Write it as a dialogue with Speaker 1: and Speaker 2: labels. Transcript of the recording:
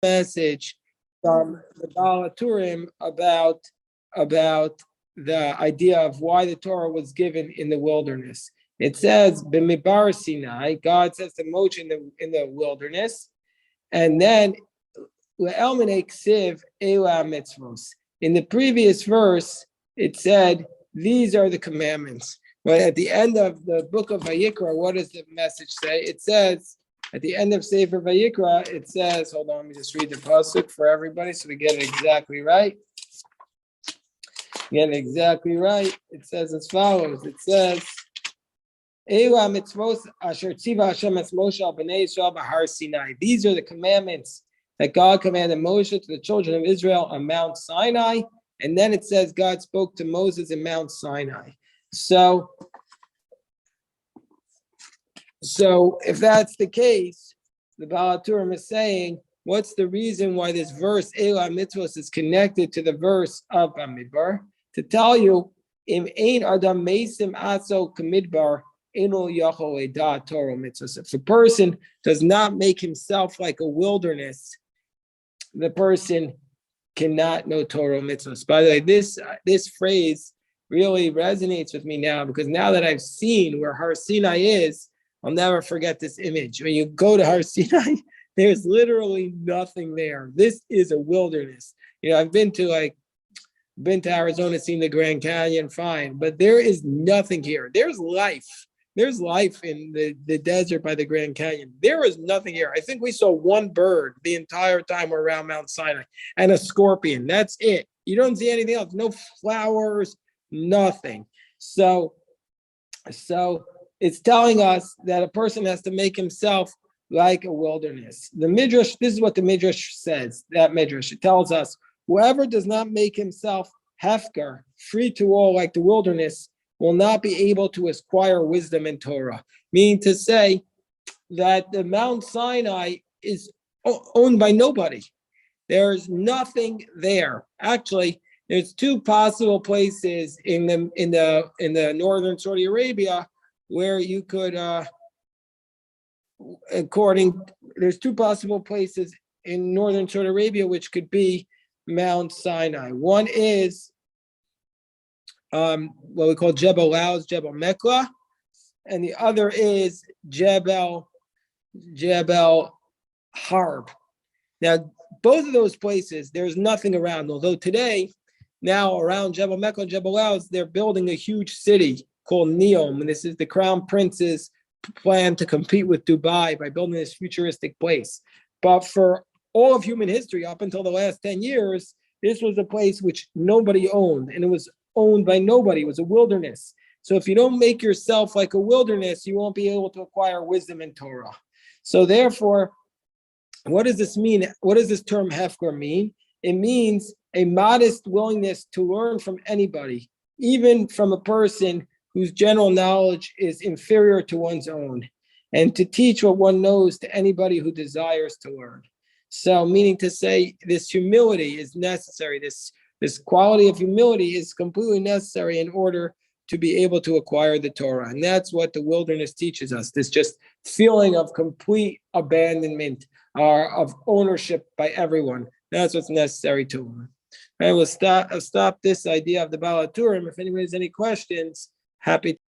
Speaker 1: message from the Baal HaTurim about the idea of why the Torah was given in the wilderness. It says, Bemidbar Sinai, God says to Moshe in the wilderness, and then Le'elmenei ksiv ela mitzvos. In the previous verse, it said, these are the commandments. But at the end of the book of Vayikra, what does the message say? It says, at the end of Sefer Vayikra, it says, hold on, let me just read the pasuk for everybody so we get it exactly right. Get it exactly right. It says as follows. It says, Ela mitzvos asher tziva Hashem es Moshe al bnei Yisrael b'har Sinai. These are the commandments that God commanded Moshe to the children of Israel on Mount Sinai. And then it says God spoke to Moses in Mount Sinai. So if that's the case, the Baal HaTurim is saying, what's the reason why this verse, Ela Mitzvos, is connected to the verse of Bemidbar? To tell you, Im ein adam meisim atzo kamidbar eno yachol eda Torah mitzvos. If a person does not make himself like a wilderness, the person cannot know Torah mitzvos. By the way, this phrase really resonates with me now, because now that I've seen where Har Sinai is, I'll never forget this image. When you go to Har Sinai, there's literally nothing there. This is a wilderness. I've been to Arizona, seen the Grand Canyon, fine, but there is nothing here. There's life. There's life in the desert by the Grand Canyon. There is nothing here. I think we saw one bird the entire time we're around Mount Sinai, and a scorpion. That's it. You don't see anything else. No flowers, nothing. So it's telling us that a person has to make himself like a wilderness. The Midrash, this is what the Midrash says, that Midrash. It tells us, whoever does not make himself hefker, free to all like the wilderness, will not be able to acquire wisdom and Torah. Meaning to say that the Mount Sinai is owned by nobody. There's nothing there. Actually, there's two possible places in the northern Saudi Arabia where you could, there's two possible places in northern Saudi Arabia which could be Mount Sinai. One is what we call Jebel Lauz, Jebel Mekla, and the other is Jebel Harb. Now, both of those places, there's nothing around. Although today, now around Jebel Mekla and Jebel Lauz, they're building a huge city called Neom, and this is the Crown Prince's plan to compete with Dubai by building this futuristic place. But for all of human history, up until the last 10 years, this was a place which nobody owned, and it was owned by nobody. It was a wilderness. So if you don't make yourself like a wilderness, you won't be able to acquire wisdom and Torah. So therefore, what does this mean? What does this term hefker mean? It means a modest willingness to learn from anybody, even from a person whose general knowledge is inferior to one's own, and to teach what one knows to anybody who desires to learn. So, meaning to say, this humility is necessary. This quality of humility is completely necessary in order to be able to acquire the Torah. And that's what the wilderness teaches us, this just feeling of complete abandonment, of ownership by everyone. That's what's necessary to learn. I will stop this idea of the Baal HaTurim. If anybody has any questions, happy to